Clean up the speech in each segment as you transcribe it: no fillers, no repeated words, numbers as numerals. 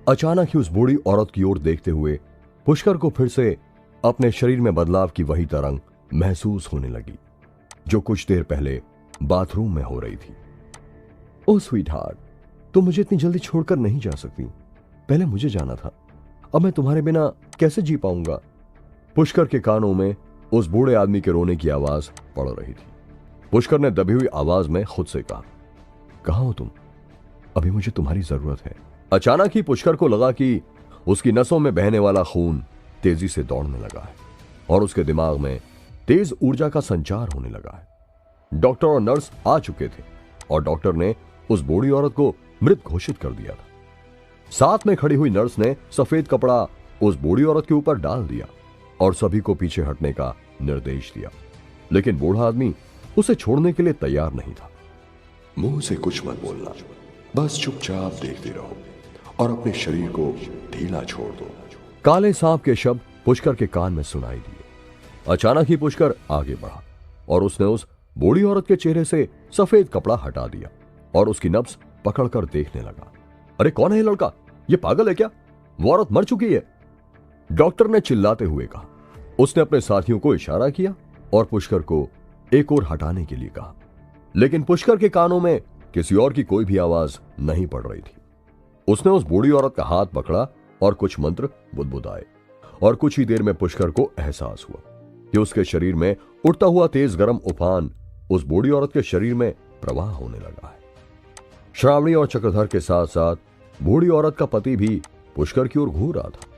अचानक ही उस बूढ़ी औरत की ओर देखते हुए पुष्कर को फिर से अपने शरीर में बदलाव की वही तरंग महसूस होने लगी जो कुछ देर पहले बाथरूम में हो रही थी। ओ स्वीट हार्ट, तुम मुझे इतनी जल्दी छोड़कर नहीं जा सकती। पहले मुझे जाना था, अब मैं तुम्हारे बिना कैसे जी पाऊंगा। पुष्कर के कानों में उस बूढ़े आदमी के रोने की आवाज पड़ रही थी। पुष्कर ने दबी हुई आवाज में खुद से कहा, कहां हो तुम? अभी मुझे तुम्हारी जरूरत है। अचानक ही पुष्कर को लगा कि उसकी नसों में बहने वाला खून तेजी से दौड़ने लगा है और उसके दिमाग में तेज ऊर्जा का संचार होने लगा है। डॉक्टर और नर्स आ चुके थे और डॉक्टर ने उस बूढ़ी औरत को मृत घोषित कर दिया था। साथ में खड़ी हुई नर्स ने सफेद कपड़ा उस बूढ़ी औरत के ऊपर डाल दिया और सभी को पीछे हटने का निर्देश दिया, लेकिन बूढ़ा आदमी उसे छोड़ने के लिए तैयार नहीं था। मुंह से कुछ मत बोलना, बस चुपचाप देखते रहो और अपने शरीर को ढीला छोड़ दो। काले सांप के शब्द पुष्कर के कान में सुनाई दिए। अचानक ही पुष्कर आगे बढ़ा और उसने उस बूढ़ी औरत के चेहरे से सफेद कपड़ा हटा दिया और उसकी नब्ज पकड़कर देखने लगा। अरे कौन है ये लड़का? ये पागल है क्या? वो औरत मर चुकी है, डॉक्टर ने चिल्लाते हुए कहा। उसने अपने साथियों को इशारा किया और पुष्कर को एक और हटाने के लिए कहा, लेकिन पुष्कर के कानों में किसी और की कोई भी आवाज नहीं पड़ रही थी। उसने उस बूढ़ी औरत का हाथ पकड़ा और कुछ मंत्र बुदबुदाए और कुछ ही देर में पुष्कर को एहसास हुआ कि उसके शरीर में उठता हुआ तेज गर्म उफान उस बूढ़ी औरत के शरीर में प्रवाह होने लगा है। श्रावणी और चक्रधर के साथ साथ बूढ़ी औरत का पति भी पुष्कर की ओर घूर रहा था।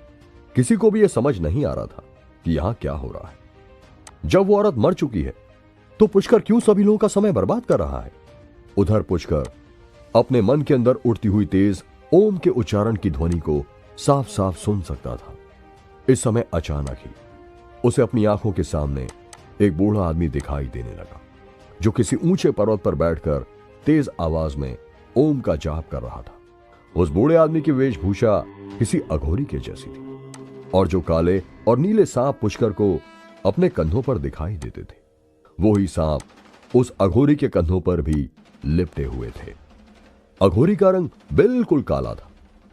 किसी को भी यह समझ नहीं आ रहा था कि यहां क्या हो रहा है। जब वो औरत मर चुकी है तो पुष्कर क्यों सभी लोगों का समय बर्बाद कर रहा है? उधर पुष्कर अपने मन के अंदर उठती हुई तेज ओम के उच्चारण की ध्वनि को साफ साफ सुन सकता था। इस समय अचानक ही उसे अपनी आंखों के सामने एक बूढ़ा आदमी दिखाई देने लगा जो किसी ऊंचे पर्वत पर बैठकर तेज आवाज में ओम का जाप कर रहा था। उस बूढ़े आदमी की वेशभूषा किसी अघोरी के जैसी थी और जो काले और नीले सांप पुष्कर को अपने कंधों पर दिखाई देते थे, वो ही सांप उस अघोरी के कंधों पर भी लिपटे हुए थे। अघोरी का रंग बिल्कुल काला था।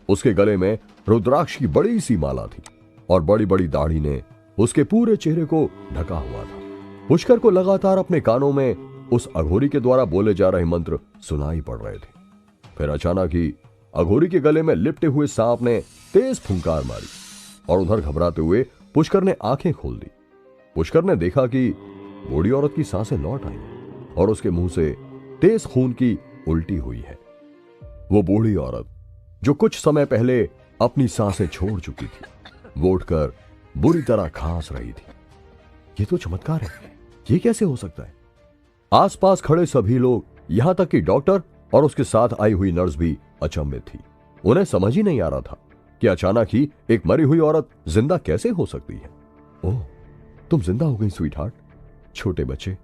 उसके गले में रुद्राक्ष की बड़ी सी माला थी और बड़ी बड़ी दाढ़ी ने उसके पूरे चेहरे को ढका हुआ था। पुष्कर को लगातार अपने कानों में उस अघोरी के द्वारा बोले जा रहे मंत्र सुनाई पड़ रहे थे। फिर अचानक ही अघोरी के गले में लिपटे हुए सांप ने तेज फुंकार मारी और उधर घबराते हुए पुष्कर ने आंखें खोल दी। पुष्कर ने देखा कि बूढ़ी औरत की सांसें लौट आई और उसके मुंह से तेज खून की उल्टी हुई है। वो बूढ़ी औरत जो कुछ समय पहले अपनी सांसें छोड़ चुकी थी, वो उठकर बुरी तरह खांस रही थी। ये तो चमत्कार है, ये कैसे हो सकता है? आसपास खड़े सभी लोग, यहां तक कि डॉक्टर और उसके साथ आई हुई नर्स भी अचंभित थी। उन्हें समझ ही नहीं आ रहा था कि अचानक ही एक मरी हुई औरत जिंदा कैसे हो सकती है। ओह, तुम जिंदा हो गई स्वीट हार्ट। छोटे बच्चे,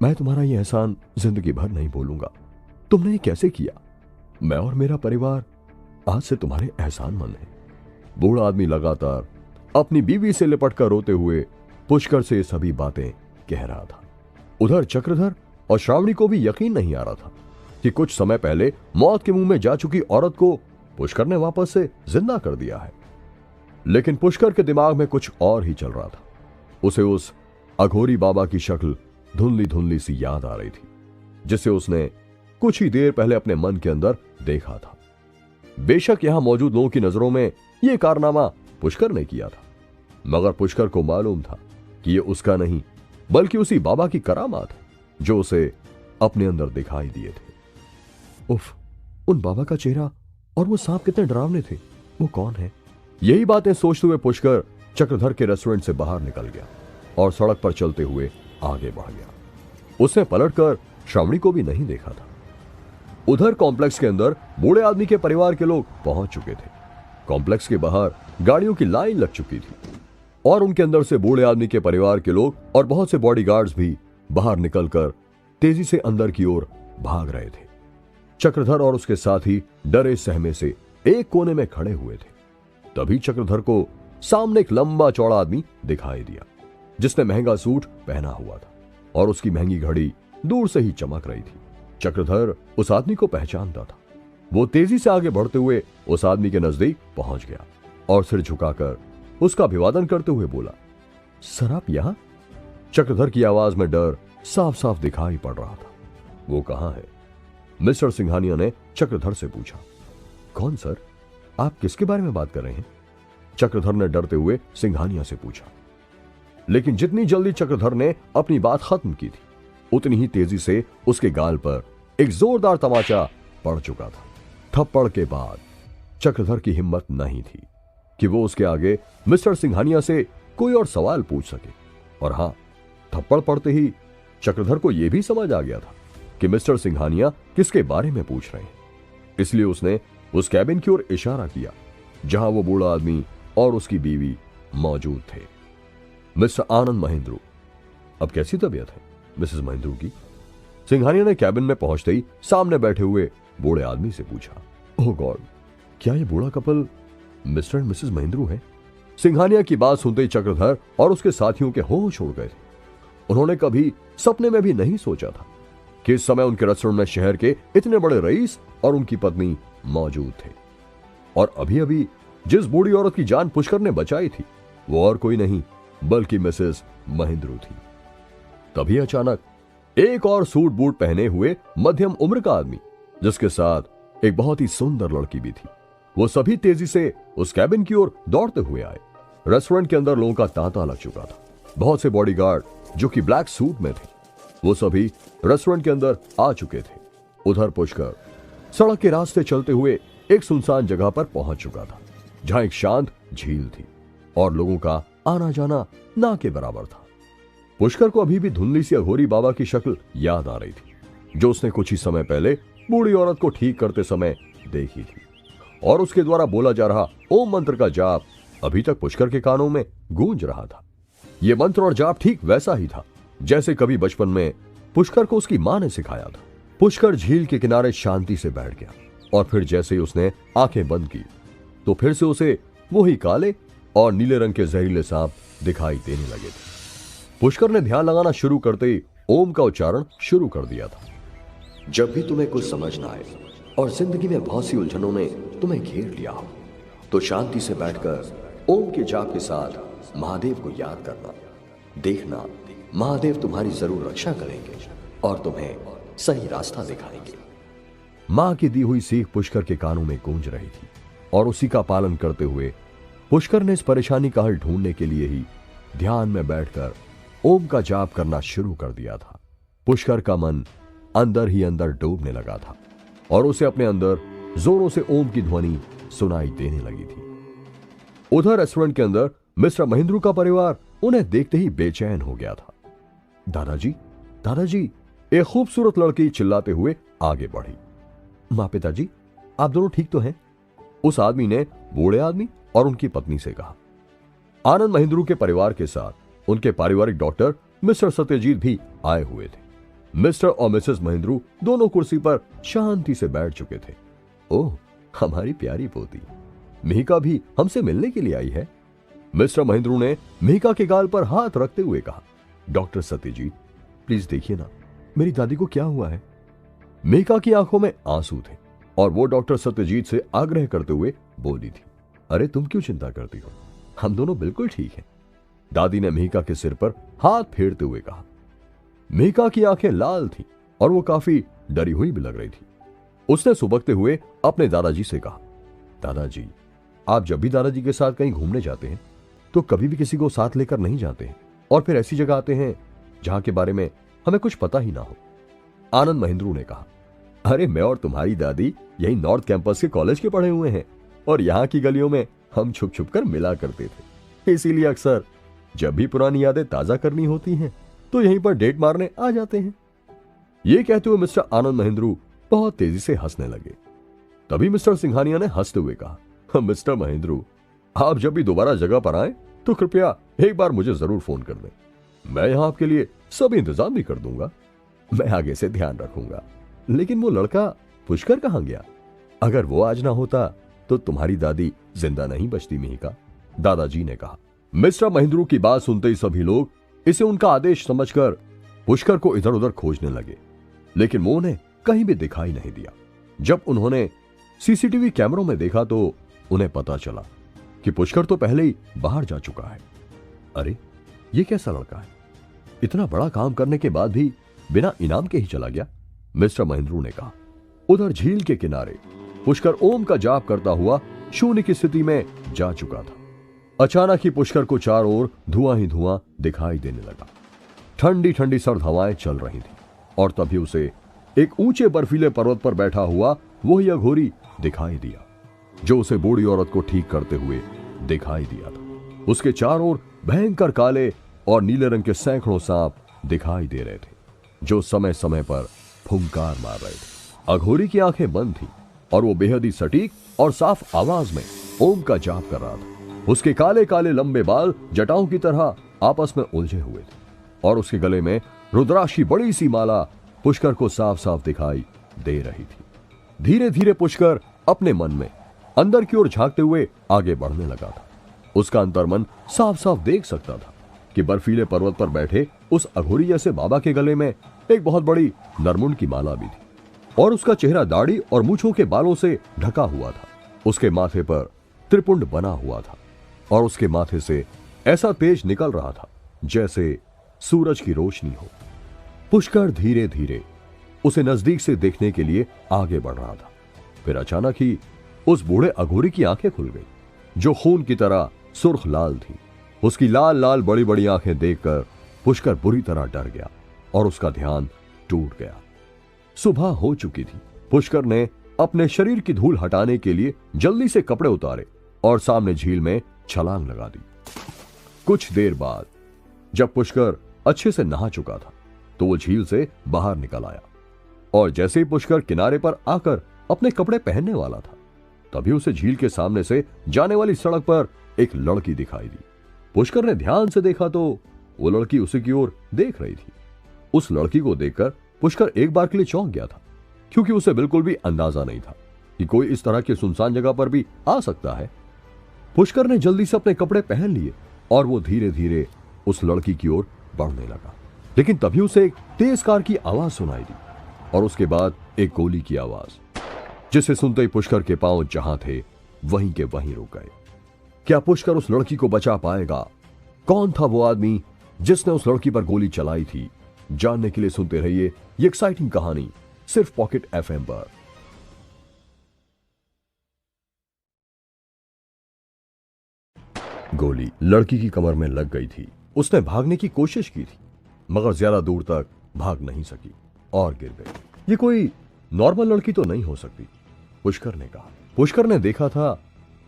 मैं तुम्हारा यह एहसान जिंदगी भर नहीं भूलूंगा। तुमने ये कैसे किया? मैं और मेरा परिवार आज से तुम्हारे एहसानमंद हैं। बूढ़ा आदमी लगातार अपनी बीवी से लिपटकर रोते हुए पुष्कर से सभी बातें कह रहा था। उधर चक्रधर और श्रावणी को भी यकीन नहीं आ रहा था कि कुछ समय पहले मौत के मुंह में जा चुकी औरत को पुष्कर ने वापस से जिंदा कर दिया है। लेकिन पुष्कर के दिमाग में कुछ और ही चल रहा था। उसे उस अघोरी बाबा की शक्ल धुंधली धुंधली सी याद आ रही थी, जिसे उसने कुछ ही देर पहले अपने मन के अंदर देखा था। बेशक यहां मौजूद लोगों की नजरों में यह कारनामा पुष्कर ने किया था, मगर पुष्कर को मालूम था कि यह उसका नहीं बल्कि उसी बाबा की करामात है जो उसे अपने अंदर दिखाई दिए थे। उफ, उन बाबा का चेहरा और वो सांप कितने डरावने थे। वो कौन है? यही बातें सोचते हुए पुष्कर चक्रधर के रेस्टोरेंट से बाहर निकल गया और सड़क पर चलते हुए आगे बढ़ गया। उसने पलटकर श्रावणी को भी नहीं देखा था। उधर कॉम्प्लेक्स के अंदर बूढ़े आदमी के परिवार के लोग पहुंच चुके थे। कॉम्प्लेक्स के बाहर गाड़ियों की लाइन लग चुकी थी और उनके अंदर से बूढ़े आदमी के परिवार के लोग और बहुत से बॉडीगार्ड्स भी बाहर निकलकर तेजी से अंदर की ओर भाग रहे थे। चक्रधर और उसके साथी डरे सहमे से एक कोने में खड़े हुए थे। तभी चक्रधर को सामने एक लंबा चौड़ा आदमी दिखाई दिया जिसने महंगा सूट पहना हुआ था और उसकी महंगी घड़ी दूर से ही चमक रही थी। चक्रधर उस आदमी को पहचानता था। वो तेजी से आगे बढ़ते हुए उस आदमी के नजदीक पहुंच गया और सिर झुकाकर उसका अभिवादन करते हुए बोला, सर आप यहां? चक्रधर की आवाज में डर साफ साफ दिखाई पड़ रहा था। वो कहां है? मिस्टर सिंघानिया ने चक्रधर से पूछा। कौन सर? आप किसके बारे में बात कर रहे हैं? चक्रधर ने डरते हुए सिंघानिया से पूछा। लेकिन जितनी जल्दी चक्रधर ने अपनी बात खत्म की थी, उतनी ही तेजी से उसके गाल पर एक जोरदार तमाचा पड़ चुका था। थप्पड़ के बाद चक्रधर की हिम्मत नहीं थी कि वो उसके आगे मिस्टर सिंघानिया से कोई और सवाल पूछ सके। और हां, थप्पड़ पड़ते ही चक्रधर को यह भी समझ आ गया था कि मिस्टर सिंघानिया किसके बारे में पूछ रहे हैं। इसलिए उसने उस कैबिन की ओर इशारा किया जहां वो बूढ़ा आदमी और उसकी बीवी मौजूद थे। मिस्टर आनंद महेंद्रू, अब कैसी तबीयत है मिसेस महेंद्रू की? सिंघानिया ने कैबिन में पहुंचते ही सामने बैठे हुए बूढ़े आदमी से पूछा। ओह गॉड, क्या ये बूढ़ा couple mister and Mrs Mahendru है? सिंघानिया की बात सुनते ही चक्रधर और उसके साथियों के होश उड़ गए थे। उन्होंने कभी सपने में भी नहीं सोचा था कि इस समय उनके रेस्टोरेंट में शहर के इतने बड़े रईस और उनकी पत्नी मौजूद थे। और अभी अभी जिस बूढ़ी औरत की जान पुष्कर ने बचाई थी, वो और कोई नहीं बल्कि मिसेस महेंद्रू थी। तभी अचानक एक और सूट बूट पहने हुए मध्यम उम्र का आदमी, जिसके साथ एक बहुत ही सुंदर लड़की भी थी, वो सभी तेजी से उस कैबिन की ओर दौड़ते हुए आए। रेस्टोरेंट के अंदर लोगों का तांता लग चुका था। बहुत से बॉडीगार्ड जो कि ब्लैक सूट में थे, वो सभी रेस्टोरेंट के अंदर आ चुके थे। उधर पुष्कर सड़क के रास्ते चलते हुए एक सुनसान जगह पर पहुंच चुका था, जहां एक शांत झील थी और लोगों का आना जाना ना के बराबर था। पुष्कर को अभी भी धुंधली सी अघोरी बाबा की शक्ल याद आ रही थी, जो उसने कुछ ही समय पहले बूढ़ी औरत को ठीक करते समय देखी थी। और उसके द्वारा बोला जा रहा ओम मंत्र का जाप अभी तक पुष्कर के कानों में गूंज रहा था। यह मंत्र और जाप ठीक वैसा ही था जैसे कभी बचपन में पुष्कर को उसकी मां ने सिखाया था। पुष्कर झील के किनारे शांति से बैठ गया और फिर जैसे ही उसने आंखें बंद की तो फिर से उसे वही काले और नीले रंग के जहरीले सांप दिखाई देने लगे थे। पुष्कर ने ध्यान लगाना शुरू करते ही ओम का उच्चारण शुरू कर दिया था। जब भी तुम्हें कुछ समझ ना आए और जिंदगी में बहुत सी उलझनों ने तुम्हें घेर लिया हो, तो शांति से बैठकर ओम के जाप के साथ महादेव को याद करना। देखना, महादेव तुम्हारी जरूर रक्षा करेंगे और तुम्हें सही रास्ता दिखाएंगे। मां की दी हुई सीख पुष्कर के कानों में गूंज रही थी और उसी का पालन करते हुए पुष्कर ने इस परेशानी का हल ढूंढने के लिए ही ध्यान में बैठकर ओम का जाप करना शुरू कर दिया था। पुष्कर का मन अंदर ही अंदर डूबने लगा था और उसे अपने अंदर जोरों से ओम की ध्वनि सुनाई देने लगी थी। उधर रेस्टोरेंट के अंदर मिस्टर महेंद्रू का परिवार उन्हें देखते ही बेचैन हो गया था। दादाजी, दादाजी, एक खूबसूरत लड़की चिल्लाते हुए आगे बढ़ी। मां, पिताजी, आप दोनों ठीक तो हैं? उस आदमी ने बूढ़े आदमी और उनकी पत्नी से कहा। आनंद महेंद्रू के परिवार के साथ उनके पारिवारिक डॉक्टर मिस्टर सत्यजीत भी आए हुए थे। मिस्टर और मिसेस महेंद्रू दोनों कुर्सी पर शांति से बैठ चुके थे। ओह, हमारी प्यारी पोती मिहिका भी हमसे मिलने के लिए आई है। मिस्टर महेंद्रू ने मिहिका के गाल पर हाथ रखते हुए कहा। डॉक्टर सत्यजीत, प्लीज देखिए ना, मेरी दादी को क्या हुआ है? मिहिका की आंखों में आंसू थे और वो डॉक्टर सत्यजीत से आग्रह करते हुए बोली थी, अरे तुम क्यों चिंता करती हो, हम दोनों बिल्कुल ठीक हैं। दादी ने मिहिका के सिर पर हाथ फेरते हुए कहा। मिहिका की आंखें लाल थी और वो काफी डरी हुई भी लग रही थी। उसने सुबकते हुए अपने दादाजी से कहा, दादाजी, आप जब भी दादाजी के साथ कहीं घूमने जाते हैं तो कभी भी किसी को साथ लेकर नहीं जाते हैं और फिर ऐसी जगह आते हैं जहां के बारे में हमें कुछ पता ही ना हो। आनंद महेंद्रू ने कहा, अरे मैं और तुम्हारी दादी यही नॉर्थ कैंपस के कॉलेज के पढ़े हुए हैं और यहाँ की गलियों में हम छुप छुप कर मिला करते थे, इसीलिए अक्सर जब भी पुरानी यादें ताजा करनी होती हैं तो यहीं पर डेट मारने आ जाते हैं। ये कहते हुए मिस्टर आनंद महेंद्रू बहुत तेजी से हंसने लगे। तभी मिस्टर सिंघानिया ने हंसते हुए कहा, मिस्टर महेंद्रू, आप जब भी दोबारा जगह पर आए तो कृपया एक बार मुझे जरूर फोन कर दें, मैं यहां आपके लिए सब इंतजाम भी कर दूंगा। मैं आगे से ध्यान रखूंगा। लेकिन वो लड़का पुष्कर कहां गया? अगर वो आज ना होता तो तुम्हारी दादी जिंदा नहीं बचती मिहिका, दादाजी ने कहा। मिस्टर महेंद्रू की बात सुनते ही सभी लोग इसे उनका आदेश समझकर पुष्कर को इधर उधर खोजने लगे, लेकिन वो उन्हें कहीं भी दिखाई नहीं दिया। जब उन्होंने सीसीटीवी कैमरों में देखा तो उन्हें पता चला कि पुष्कर तो पहले ही बाहर जा चुका है। अरे ये कैसा लड़का है, इतना बड़ा काम करने के बाद भी बिना इनाम के ही चला गया, मिस्टर महेंद्रू ने कहा। उधर झील के किनारे पुष्कर ओम का जाप करता हुआ शून्य की स्थिति में जा चुका था। अचानक ही पुष्कर को चारों ओर धुआं ही धुआं दिखाई देने लगा। ठंडी ठंडी सर्द हवाएं चल रही थी और तभी उसे एक ऊंचे बर्फीले पर्वत पर बैठा हुआ वही अघोरी दिखाई दिया जो उसे बूढ़ी औरत को ठीक करते हुए दिखाई दिया था। उसके चारों ओर भयंकर काले और नीले रंग के सैकड़ों सांप दिखाई दे रहे थे जो समय समय पर फुंकार मार रहे थे। अघोरी की आंखें बंद थी और वो बेहद ही सटीक और साफ आवाज में ओम का जाप कर रहा था। उसके काले काले लंबे बाल जटाओं की तरह आपस में उलझे हुए थे और उसके गले में रुद्राक्ष की बड़ी सी माला पुष्कर को साफ साफ दिखाई दे रही थी। धीरे धीरे पुष्कर अपने मन में अंदर की ओर झांकते हुए आगे बढ़ने लगा था। उसका अंतर्मन साफ साफ देख सकता था कि बर्फीले पर्वत पर बैठे उस अघोरी जैसे बाबा के गले में एक बहुत बड़ी नरमुंड की माला भी थी और उसका चेहरा दाढ़ी और मूंछों के बालों से ढका हुआ था। उसके माथे पर त्रिपुंड बना हुआ था और उसके माथे से ऐसा तेज निकल रहा था जैसे सूरज की रोशनी हो। पुष्कर धीरे धीरे उसे नजदीक से देखने के लिए आगे बढ़ रहा था। फिर अचानक ही उस बूढ़े अघोरी की आंखें खुल गई जो खून की तरह सुर्ख लाल थी। उसकी लाल लाल बड़ी बड़ी आंखें देखकर पुष्कर बुरी तरह डर गया और उसका ध्यान टूट गया। सुबह हो चुकी थी। पुष्कर ने अपने शरीर की धूल हटाने के लिए जल्दी से कपड़े उतारे और सामने झील में छलांग लगा दी। कुछ देर बाद जब पुष्कर अच्छे से नहा चुका था तो वो झील से बाहर निकल आया और जैसे ही पुष्कर किनारे पर आकर अपने कपड़े पहनने वाला था तभी उसे झील के सामने से जाने वाली सड़क पर एक लड़की दिखाई दी। पुष्कर ने ध्यान से देखा तो वो लड़की उसी की ओर देख रही थी। उस लड़की को देखकर पुष्कर एक बार के लिए चौंक गया था क्योंकि उसे बिल्कुल भी अंदाजा नहीं था कि कोई इस तरह की सुनसान जगह पर भी आ सकता है। पुष्कर ने जल्दी से अपने कपड़े पहन लिए और वो धीरे धीरे उस लड़की की ओर बढ़ने लगा, लेकिन तभी उसे एक तेज कार की आवाज सुनाई दी और उसके बाद एक गोली की आवाज, जिसे सुनते ही पुष्कर के पांव जहां थे वहीं के वहीं रुक गए। क्या पुष्कर उस लड़की को बचा पाएगा? कौन था वो आदमी जिसने उस लड़की पर गोली चलाई थी? जानने के लिए सुनते रहिए ये एक्साइटिंग कहानी सिर्फ पॉकेट एफएम पर। गोली लड़की की कमर में लग गई थी। उसने भागने की कोशिश की थी मगर ज्यादा दूर तक भाग नहीं सकी और गिर गई। ये कोई नॉर्मल लड़की तो नहीं हो सकती, पुष्कर ने कहा। पुष्कर ने देखा था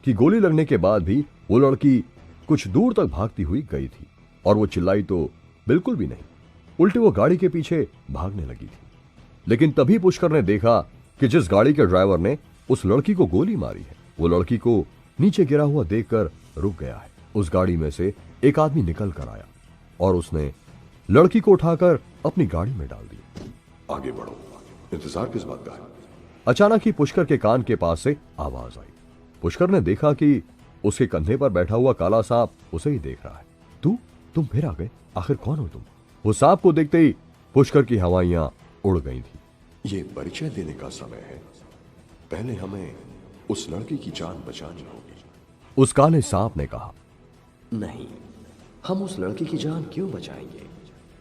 कि गोली लगने के बाद भी वो लड़की कुछ दूर तक भागती हुई गई थी और वो चिल्लाई तो बिल्कुल भी नहीं, उल्टी वो गाड़ी के पीछे भागने लगी थी। लेकिन तभी पुष्कर ने देखा कि जिस गाड़ी के ड्राइवर ने उस लड़की को गोली मारी है वो लड़की को नीचे गिरा हुआ देखकर रुक गया है। उस गाड़ी में से एक आदमी निकल कर आया और उसने लड़की को उठाकर अपनी गाड़ी में डाल दिया। आगे बढ़ो, इंतजार किस बात का है? अचानक ही पुष्कर के कान के पास से आवाज आई। पुष्कर ने देखा कि उसके कंधे पर बैठा हुआ काला सांप उसे ही देख रहा है। तुम फिर आ गए, आखिर कौन हो तुम? वो सांप को देखते ही पुष्कर की हवाइयां उड़ गई थी। ये परिचय देने का समय है, पहले हमें उस लड़की की जान बचानी होगी। उस काले सांप ने कहा। नहीं, हम उस लड़की की जान क्यों बचाएंगे?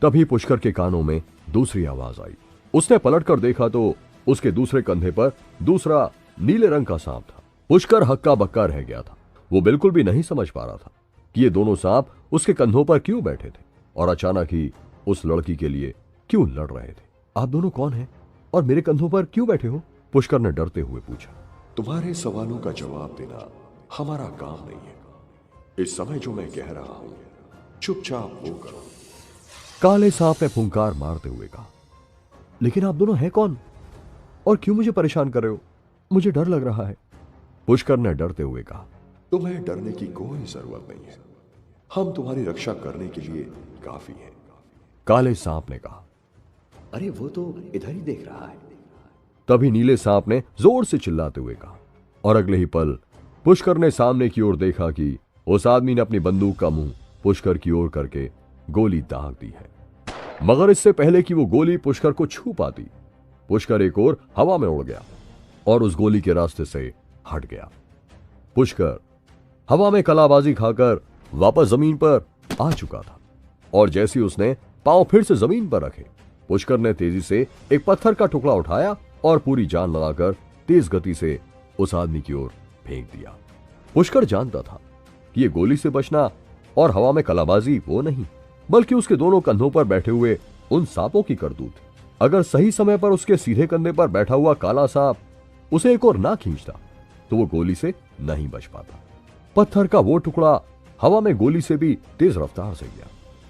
तभी पुष्कर के कानों में दूसरी आवाज आई। उसने पलटकर देखा तो उसके दूसरे कंधे पर दूसरा नीले रंग का सांप था। पुष्कर हक्का बक्का रह गया था। वो बिल्कुल भी नहीं समझ पा रहा था कि ये दोनों सांप उसके कंधों पर क्यों बैठे थे और अचानक ही उस लड़की के लिए क्यों लड़ रहे थे। आप दोनों कौन हैं और मेरे कंधों पर क्यों बैठे हो? पुष्कर ने डरते हुए पूछा। तुम्हारे सवालों का जवाब देना हमारा काम नहीं है। इस समय जो मैं कह रहा हूं चुपचाप वो करो। काले सांप ने फुंकार मारते हुए कहा। लेकिन आप दोनों हैं कौन और क्यों मुझे परेशान कर रहे हो? मुझे डर लग रहा है, पुष्कर ने डरते हुए कहा। तुम्हें डरने की कोई जरूरत नहीं है, हम तुम्हारी रक्षा करने के लिए काफी हैं। काले सांप ने कहा। अरे वो तो इधर ही देख रहा है। तभी नीले सांप ने जोर से चिल्लाते हुए कहा और अगले ही पल पुष्कर ने सामने की ओर देखा कि उस आदमी ने अपनी बंदूक का मुंह पुष्कर की ओर करके गोली दाग दी है। मगर इससे पहले कि वो गोली पुष्कर को छू पाती, पुष्कर एक और हवा में उड़ गया और उस गोली के रास्ते से हट गया। पुष्कर हवा में कलाबाजी खाकर वापस जमीन पर आ चुका था और जैसे ही उसने पांव फिर से जमीन पर रखे, पुष्कर ने तेजी से एक पत्थर का टुकड़ा उठाया और पूरी जान लगाकर तेज गति से उस आदमी की ओर फेंक दिया। पुष्कर जानता था कि ये गोली से बचना और हवा में कलाबाजी वो नहीं, बल्कि उसके दोनों कंधों पर बैठे हुए उन सांपों की करतूत थी। अगर सही समय पर उसके सीधे कंधे पर बैठा हुआ काला सांप उसे एक और ना खींचता तो वो गोली से नहीं बच पाता। पत्थर का वो टुकड़ा हवा में गोली से भी तेज रफ्तार से गया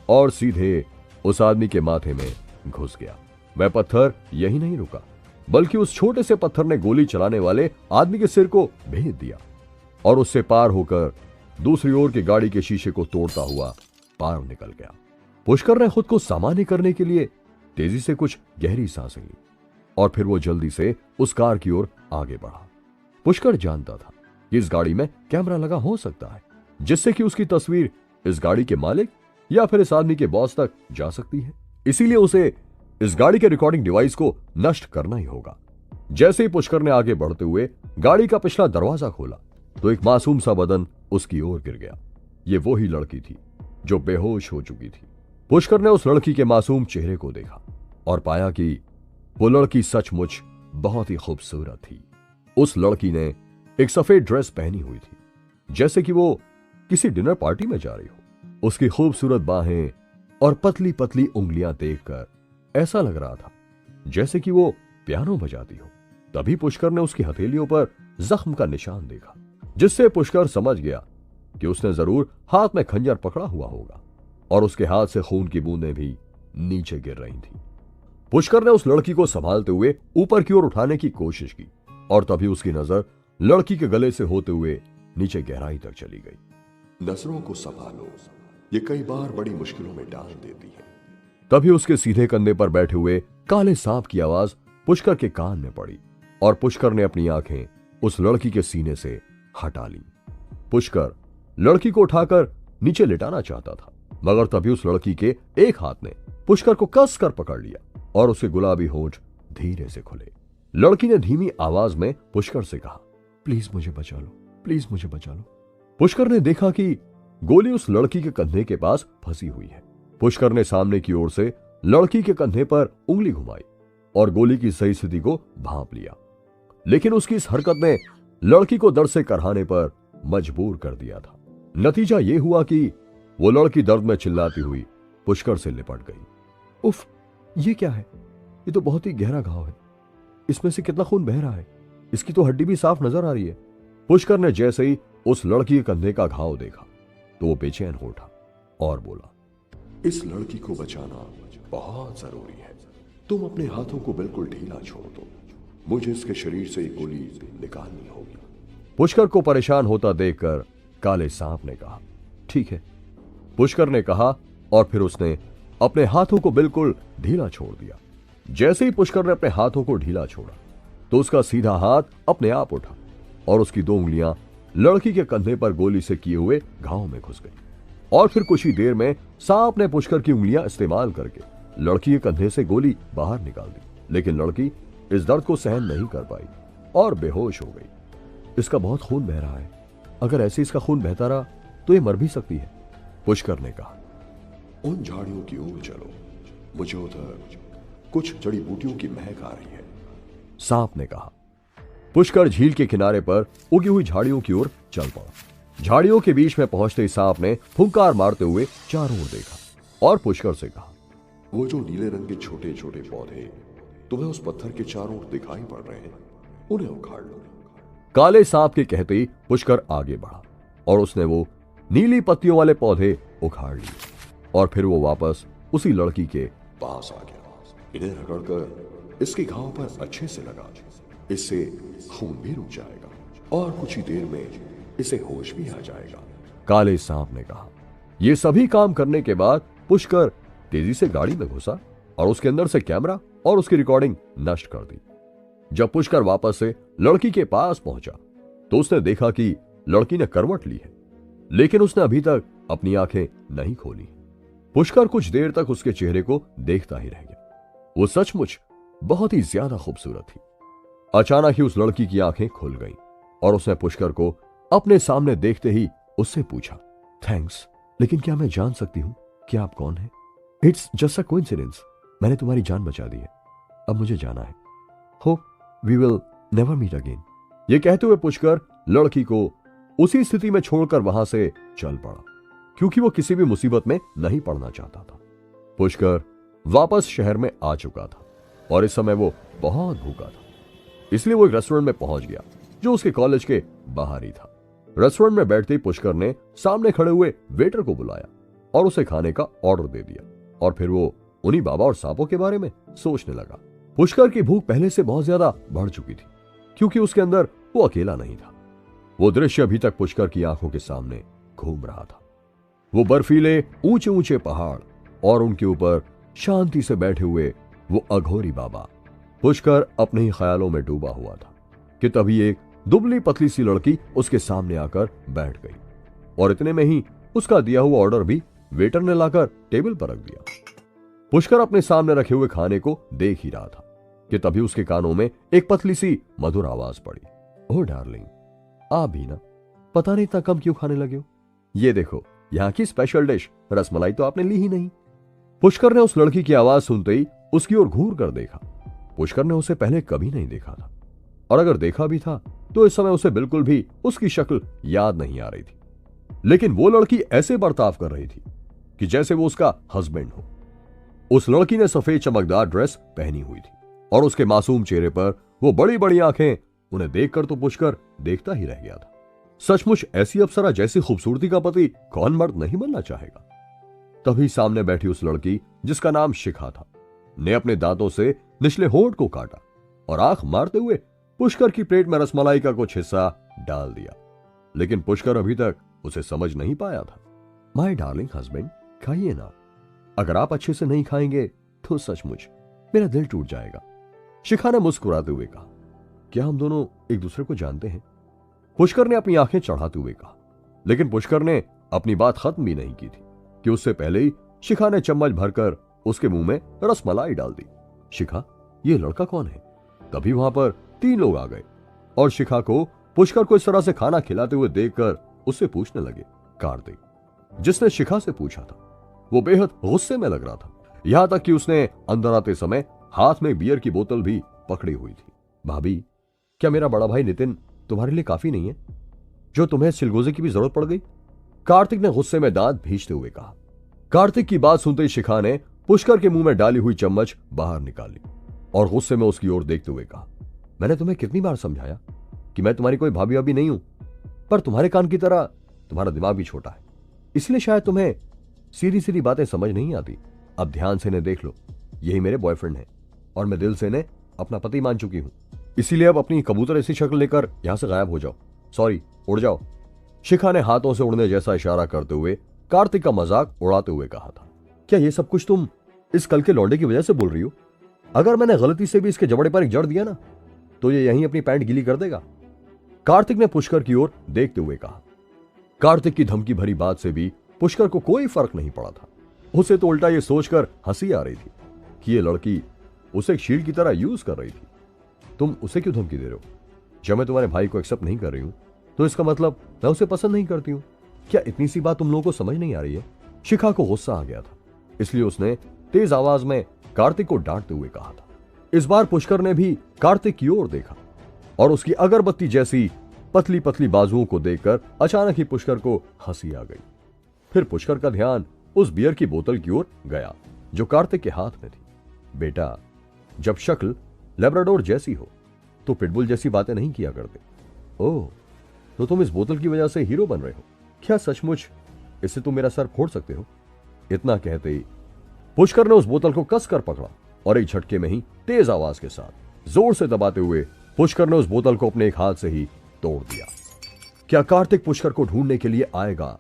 और सीधे उस आदमी के माथे में घुस गया। वह पत्थर यही नहीं रुका, बल्कि उस छोटे से पत्थर ने गोली चलाने वाले आदमी के सिर को भेद दिया और उससे पार होकर दूसरी ओर की गाड़ी के शीशे को तोड़ता हुआ पार निकल गया। पुष्कर ने खुद को सामान्य करने के लिए तेजी से कुछ गहरी सांसें ली और फिर वो जल्दी से उस कार की ओर आगे बढ़ा। पुष्कर जानता था कि इस गाड़ी में कैमरा लगा हो सकता है, जिससे कि उसकी तस्वीर इस गाड़ी के मालिक या फिर इस आदमी के बॉस तक जा सकती है। इसीलिए उसे इस गाड़ी के रिकॉर्डिंग डिवाइस को नष्ट करना ही होगा। जैसे ही पुष्कर ने आगे बढ़ते हुए गाड़ी का पिछला दरवाजा खोला तो एक मासूम सा बदन उसकी ओर गिर गया। ये वो ही लड़की थी जो बेहोश हो चुकी थी। पुष्कर ने उस लड़की के मासूम चेहरे को देखा और पाया कि वो लड़की सचमुच बहुत ही खूबसूरत थी। उस लड़की ने एक सफेद ड्रेस पहनी हुई थी, जैसे कि वो किसी डिनर पार्टी में जा रही हो। उसकी खूबसूरत बाहें और पतली पतली उंगलियां देखकर ऐसा लग रहा था जैसे कि वो पियानो बजाती हो। तभी पुष्कर ने उसकी हथेलियों पर जख्म का निशान देखा, जिससे पुष्कर समझ गया कि उसने जरूर हाथ में खंजर पकड़ा हुआ होगा और उसके हाथ से खून की बूंदें भी नीचे गिर रही थी। पुष्कर ने उस लड़की को संभालते हुए ऊपर की ओर उठाने की कोशिश की और तभी उसकी नजर लड़की के गले से होते हुए नीचे गहराई तक चली गई। नजरों को संभालो, ये कई बार बड़ी मुश्किलों में डाल देती है। तभी उसके सीधे कंधे पर बैठे हुए काले सांप की आवाज पुष्कर के कान में पड़ी और पुष्कर ने अपनी आंखें उस लड़की के सीने से हटा ली। पुष्कर लड़की को उठाकर नीचे लिटाना चाहता था, मगर तभी उस लड़की के एक हाथ ने पुष्कर को कस कर पकड़ लिया और उसके गुलाबी होंठ धीरे से खुले। लड़की ने धीमी आवाज में पुष्कर से कहा, प्लीज मुझे बचा लो, प्लीज मुझे बचा लो। पुष्कर ने देखा कि गोली उस लड़की के कंधे के पास फंसी हुई है। पुष्कर ने सामने की ओर से लड़की के कंधे पर उंगली घुमाई और गोली की सही स्थिति को भांप लिया, लेकिन उसकी इस हरकत ने लड़की को दर्द से करहाने पर मजबूर कर दिया था। नतीजा यह हुआ कि वो लड़की दर्द में चिल्लाती हुई पुष्कर से लिपट गई। उफ, ये क्या है? ये तो बहुत ही गहरा घाव है। इसमें से कितना खून बह रहा है। इसकी तो हड्डी भी साफ नजर आ रही है। पुष्कर ने जैसे ही उस लड़की के कंधे का घाव देखा तो वो बेचैन हो उठा और बोला, इस लड़की को बचाना बहुत जरूरी है। तुम अपने हाथों को बिल्कुल ढीला छोड़ दो। मुझे इसके शरीर से एक गोली निकालनी होगी। पुष्कर को परेशान होता देखकर काले सांप ने कहा, ठीक है। पुष्कर ने कहा और फिर उसने अपने हाथों को बिल्कुल ढीला छोड़ दिया। जैसे ही पुष्कर ने अपने हाथों को ढीला छोड़ा तो उसका सीधा हाथ अपने आप उठा और उसकी दो उंगलियां लड़की के कंधे पर गोली से किए हुए घाव में घुस गई और फिर कुछ ही देर में सांप ने पुष्कर की उंगलियां इस्तेमाल करके लड़की के कंधे से गोली बाहर निकाल दी। लेकिन लड़की इस दर्द को सहन नहीं कर पाई और बेहोश हो गई। इसका बहुत खून बह रहा है। अगर ऐसे इसका खून बहता रहा तो ये मर भी सकती है। पुष्कर ने कहा, उन झाड़ियों की ओर चलो, मुझे उधर कुछ जड़ी बूटियों की महक आ रही है। सांप ने कहा। पुष्कर झील के किनारे पर उगी हुई झाड़ियों की ओर चल पड़ा। झाड़ियों के बीच में पहुंचते ही सांप ने फुंकार मारते हुए चारों ओर देखा और पुष्कर से कहा, वो जो नीले रंग के छोटे छोटे पौधे तुम्हें उस पत्थर के चारों ओर दिखाई पड़ रहे हैं, उन्हें उखाड़ लो। काले सांप के कहते ही पुष्कर आगे बढ़ा और उसने वो नीली पत्तियों वाले पौधे उखाड़ लिए और फिर वो वापस उसी लड़की के पास आ गया। इन्हें रगड़कर इसके घाव पर अच्छे से लगा। इससे खून भी रुक जाएगा और कुछ ही देर में इसे होश भी आ जाएगा। काले सांप ने कहा। ये सभी काम करने के बाद पुष्कर तेजी से गाड़ी में घुसा और उसके अंदर से कैमरा और उसकी रिकॉर्डिंग नष्ट कर दी। जब पुष्कर वापस से लड़की के पास पहुंचा तो उसने देखा कि लड़की ने करवट ली है, लेकिन उसने अभी तक अपनी आंखें नहीं खोली। पुष्कर कुछ देर तक उसके चेहरे को देखता ही रह गया। वो सचमुच बहुत ही ज्यादा खूबसूरत थी। अचानक ही उस लड़की की आंखें खुल गईं और उसने पुष्कर को अपने सामने देखते ही उससे पूछा, थैंक्स, लेकिन क्या मैं जान सकती हूं कि आप कौन हैं? It's just a coincidence. मैंने तुम्हारी जान बचा दी है, अब मुझे जाना है। Hope we will never meet again. ये कहते हुए पुष्कर लड़की को उसी स्थिति में छोड़कर वहां से चल पड़ा, क्योंकि वो किसी भी मुसीबत में नहीं पड़ना चाहता था। पुष्कर वापस शहर में आ चुका था और इस समय वो बहुत भूखा था, इसलिए वो एक रेस्टोरेंट में पहुंच गया जो उसके कॉलेज के बाहर ही था। रेस्टोरेंट में बैठते ही पुष्कर ने सामने खड़े हुए वेटर को बुलाया और उसे खाने का ऑर्डर दे दिया और फिर वो उन्हीं बाबा और सांपों के बारे में सोचने लगा। पुष्कर की भूख पहले से बहुत ज्यादा बढ़ चुकी थी, क्योंकि उसके अंदर वो अकेला नहीं था। वो दृश्य अभी तक पुष्कर की आंखों के सामने घूम रहा था। वो बर्फीले ऊंचे ऊंचे पहाड़ और उनके ऊपर शांति से बैठे हुए वो अघोरी बाबा। पुष्कर अपने ही ख्यालों में डूबा हुआ था कि तभी एक दुबली पतली सी लड़की उसके सामने आकर बैठ गई और इतने में ही उसका दिया हुआ ऑर्डर भी वेटर ने लाकर टेबल पर रख दिया। पुष्कर अपने सामने रखे हुए खाने को देख ही रहा था कि तभी उसके कानों में एक पतली सी मधुर आवाज पड़ी, ओह डार्लिंग, आप भी ना, पता नहीं इतना कम क्यों खाने लगे हो? ये देखो, यहाँ की स्पेशल डिश रसमलाई तो आपने ली ही नहीं। पुष्कर ने उस लड़की की आवाज सुनते ही उसकी ओर घूर कर देखा। पुष्कर ने उसे पहले कभी नहीं देखा था, और अगर देखा भी था तो इस समय उसे बिल्कुल भी उसकी शक्ल याद नहीं आ रही थी। लेकिन वो लड़की ऐसे बर्ताव कर रही थी कि जैसे वो उसका हस्बैंड हो। उस लड़की ने सफेद चमकदार ड्रेस पहनी हुई थी और उसके मासूम चेहरे पर वो बड़ी बड़ी आंखें। उन्हें देखकर तो पुष्कर देखता ही रह गया था। सचमुच ऐसी अप्सरा जैसी खूबसूरती का पति कौन मर्द नहीं बनना चाहेगा। तभी सामने बैठी उस लड़की, जिसका नाम शिखा था, ने अपने दांतों से निचले होंठ को काटा और आंख मारते हुए पुष्कर की प्लेट में रसमलाई का कुछ हिस्सा डाल दिया। लेकिन पुष्कर अभी तक उसे समझ नहीं पाया था। माय डार्लिंग हस्बैंड, खाइए ना, अगर आप अच्छे से नहीं खाएंगे तो सचमुच मेरा दिल टूट जाएगा। शिखा ने मुस्कुराते हुए कहा, क्या हम दोनों एक दूसरे को जानते हैं? पुष्कर ने अपनी आंखें चढ़ाते हुए कहा। लेकिन पुष्कर ने अपनी बात खत्म भी नहीं की थी कि उससे पहले ही शिखा ने चम्मच भरकर उसके मुंह में रसमलाई डाल दी। शिखा, ये लड़का कौन है? तभी वहां पर 3 लोग आ गए और शिखा को पुष्कर को इस तरह से खाना खिलाते हुए देखकर उससे पूछने लगे। कार्तिक, जिसने शिखा से पूछा था, वो बेहद गुस्से में लग रहा था, यहां तक कि उसने अंदर आते समय हाथ में बियर की बोतल भी पकड़ी हुई थी। भाभी, क्या मेरा बड़ा भाई नितिन तुम्हारे लिए काफी नहीं है, जो तुम्हें चिलगोजे की भी जरूरत पड़ गई? कार्तिक ने गुस्से में दांत भींचते हुए कहा। कार्तिक की बात सुनते ही शिखा ने पुष्कर के मुंह में डाली हुई चम्मच बाहर निकाली और गुस्से में उसकी ओर देखते हुए कहा, मैंने तुम्हें कितनी बार समझाया कि मैं तुम्हारी कोई भाभी वाभी नहीं हूं, पर तुम्हारे कान की तरह तुम्हारा दिमाग भी छोटा है, इसलिए शायद तुम्हें सीधी सीधी बातें समझ नहीं आती। अब ध्यान से इन्हें देख लो, यही मेरे बॉयफ्रेंड हैं और मैं दिल से इन्हें अपना पति मान चुकी हूं, इसीलिए अब अपनी कबूतर ऐसी शक्ल लेकर यहां से गायब हो जाओ। सॉरी, उड़ जाओ। शिखा ने हाथों से उड़ने जैसा इशारा करते हुए कार्तिक का मजाक उड़ाते हुए कहा था। क्या ये सब कुछ तुम इस कल के लौंडे की वजह से बोल रही हो? अगर मैंने गलती से भी इसके जबड़े पर एक जड़ दिया ना, तो ये यहीं अपनी पैंट गीली कर देगा। कार्तिक ने पुष्कर की ओर देखते हुए कहा। कार्तिक की धमकी भरी बात से भी पुष्कर को कोई फर्क नहीं पड़ा था। उसे तो उल्टा ये सोचकर हंसी आ रही थी कि ये लड़की उसे एक शील्ड की तरह यूज कर रही थी। तुम उसे क्यों धमकी दे रहे हो? जब मैं तुम्हारे भाई को एक्सेप्ट नहीं कर रही हूं तो इसका मतलब मैं उसे पसंद नहीं करती हूं। क्या इतनी सी बात तुम लोगों को समझ नहीं आ रही है? शिखा को गुस्सा आ गया था, इसलिए उसने तेज आवाज में कार्तिक को डांटते हुए कहा था। इस बार पुष्कर ने भी कार्तिक की ओर देखा और उसकी अगरबत्ती जैसी पतली पतली बाजुओं को देखकर अचानक ही पुष्कर को हंसी आ गई। फिर पुष्कर का ध्यान उस बियर की बोतल की ओर गया जो कार्तिक के हाथ में थी। बेटा, जब शक्ल लेब्राडोर जैसी हो तो पिटबुल जैसी बातें नहीं किया करते। ओह, तो तुम इस बोतल की वजह से हीरो बन रहे हो? क्या सचमुच इससे तुम मेरा सर फोड़ सकते हो? इतना कहते ही पुष्कर ने उस बोतल को कसकर पकड़ा और एक झटके में ही तेज आवाज के साथ जोर से दबाते हुए पुष्कर ने उस बोतल को अपने एक हाथ से ही तोड़ दिया। क्या कार्तिक पुष्कर को ढूंढने के लिए आएगा?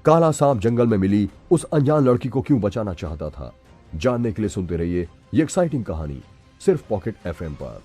काला सांप जंगल में मिली उस अनजान लड़की को क्यों बचाना चाहता था? जानने के लिए सुनते रहिए ये एक्साइटिंग कहानी सिर्फ पॉकेट FM पर।